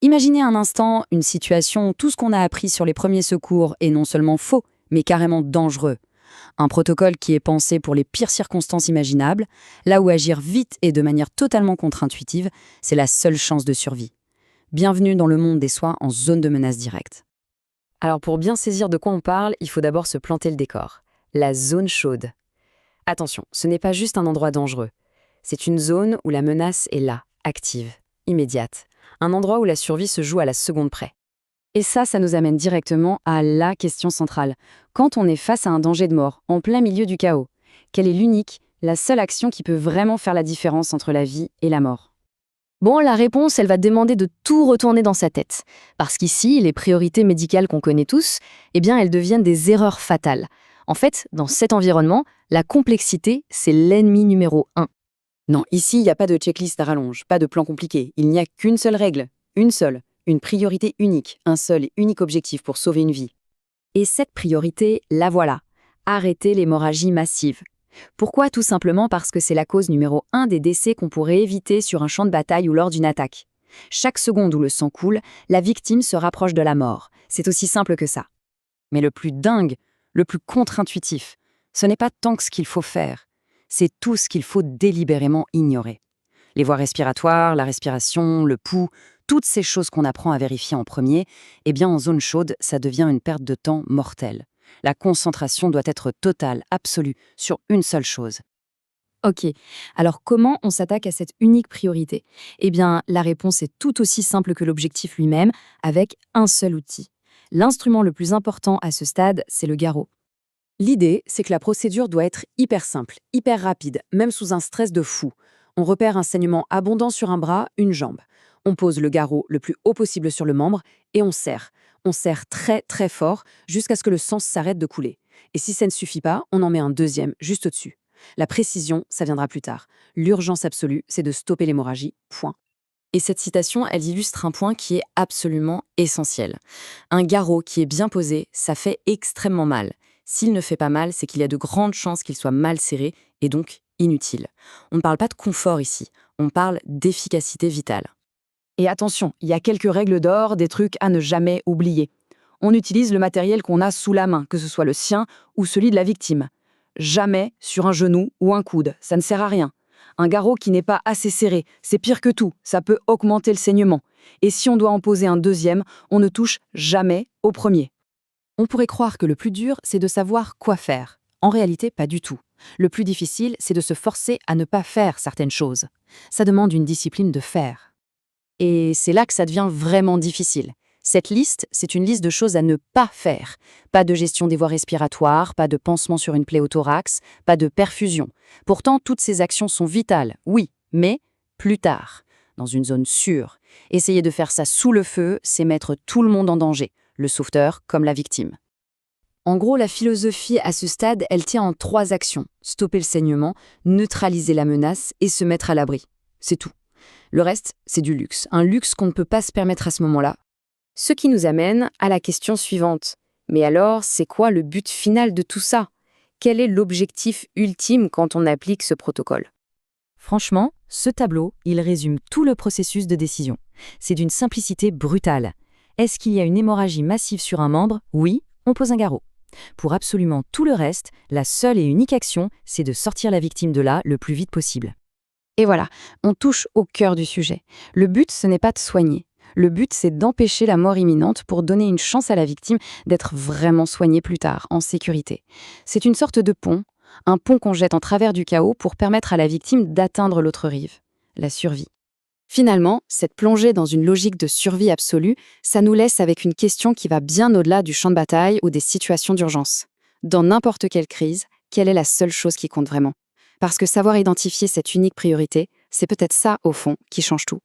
Imaginez un instant une situation où tout ce qu'on a appris sur les premiers secours est non seulement faux, mais carrément dangereux. Un protocole qui est pensé pour les pires circonstances imaginables, là où agir vite et de manière totalement contre-intuitive, c'est la seule chance de survie. Bienvenue dans le monde des soins en zone de menace directe. Alors pour bien saisir de quoi on parle, il faut d'abord se planter le décor. La zone chaude. Attention, ce n'est pas juste un endroit dangereux. C'est une zone où la menace est là, active, immédiate. Un endroit où la survie se joue à la seconde près. Et ça nous amène directement à la question centrale. Quand on est face à un danger de mort, en plein milieu du chaos, quelle est l'unique, la seule action qui peut vraiment faire la différence entre la vie et la mort? Bon, la réponse, elle va demander de tout retourner dans sa tête. Parce qu'ici, les priorités médicales qu'on connaît tous, elles deviennent des erreurs fatales. En fait, dans cet environnement, la complexité, c'est l'ennemi numéro 1. Non, ici, il n'y a pas de checklist à rallonge, pas de plan compliqué. Il n'y a qu'une seule règle, une priorité unique, un seul et unique objectif pour sauver une vie. Et cette priorité, la voilà. Arrêter l'hémorragie massive. Pourquoi? Tout simplement parce que c'est la cause numéro 1 des décès qu'on pourrait éviter sur un champ de bataille ou lors d'une attaque. Chaque seconde où le sang coule, la victime se rapproche de la mort. C'est aussi simple que ça. Mais le plus dingue, le plus contre-intuitif, ce n'est pas tant que ce qu'il faut faire, c'est tout ce qu'il faut délibérément ignorer. Les voies respiratoires, la respiration, le pouls, toutes ces choses qu'on apprend à vérifier en premier, en zone chaude, ça devient une perte de temps mortelle. La concentration doit être totale, absolue, sur une seule chose. Ok, alors comment on s'attaque à cette unique priorité? La réponse est tout aussi simple que l'objectif lui-même, avec un seul outil. L'instrument le plus important à ce stade, c'est le garrot. L'idée, c'est que la procédure doit être hyper simple, hyper rapide, même sous un stress de fou. On repère un saignement abondant sur un bras, une jambe. On pose le garrot le plus haut possible sur le membre et on serre. On serre très très fort jusqu'à ce que le sang s'arrête de couler. Et si ça ne suffit pas, on en met un deuxième juste au-dessus. La précision, ça viendra plus tard. L'urgence absolue, c'est de stopper l'hémorragie, point. Et cette citation, elle illustre un point qui est absolument essentiel. Un garrot qui est bien posé, ça fait extrêmement mal. S'il ne fait pas mal, c'est qu'il y a de grandes chances qu'il soit mal serré et donc inutile. On ne parle pas de confort ici, on parle d'efficacité vitale. Et attention, il y a quelques règles d'or, des trucs à ne jamais oublier. On utilise le matériel qu'on a sous la main, que ce soit le sien ou celui de la victime. Jamais sur un genou ou un coude, ça ne sert à rien. Un garrot qui n'est pas assez serré, c'est pire que tout, ça peut augmenter le saignement. Et si on doit en poser un deuxième, on ne touche jamais au premier. On pourrait croire que le plus dur, c'est de savoir quoi faire. En réalité, pas du tout. Le plus difficile, c'est de se forcer à ne pas faire certaines choses. Ça demande une discipline de faire. Et c'est là que ça devient vraiment difficile. Cette liste, c'est une liste de choses à ne pas faire. Pas de gestion des voies respiratoires, pas de pansement sur une plaie au thorax, pas de perfusion. Pourtant, toutes ces actions sont vitales, oui, mais plus tard, dans une zone sûre. Essayer de faire ça sous le feu, c'est mettre tout le monde en danger, le sauveteur comme la victime. En gros, la philosophie à ce stade, elle tient en 3 actions. Stopper le saignement, neutraliser la menace et se mettre à l'abri. C'est tout. Le reste, c'est du luxe. Un luxe qu'on ne peut pas se permettre à ce moment-là. Ce qui nous amène à la question suivante. Mais alors, c'est quoi le but final de tout ça? Quel est l'objectif ultime quand on applique ce protocole? Franchement, ce tableau, il résume tout le processus de décision. C'est d'une simplicité brutale. Est-ce qu'il y a une hémorragie massive sur un membre? Oui, on pose un garrot. Pour absolument tout le reste, la seule et unique action, c'est de sortir la victime de là le plus vite possible. Et voilà, on touche au cœur du sujet. Le but, ce n'est pas de soigner. Le but, c'est d'empêcher la mort imminente pour donner une chance à la victime d'être vraiment soignée plus tard, en sécurité. C'est une sorte de pont, un pont qu'on jette en travers du chaos pour permettre à la victime d'atteindre l'autre rive, la survie. Finalement, cette plongée dans une logique de survie absolue, ça nous laisse avec une question qui va bien au-delà du champ de bataille ou des situations d'urgence. Dans n'importe quelle crise, quelle est la seule chose qui compte vraiment? Parce que savoir identifier cette unique priorité, c'est peut-être ça, au fond, qui change tout.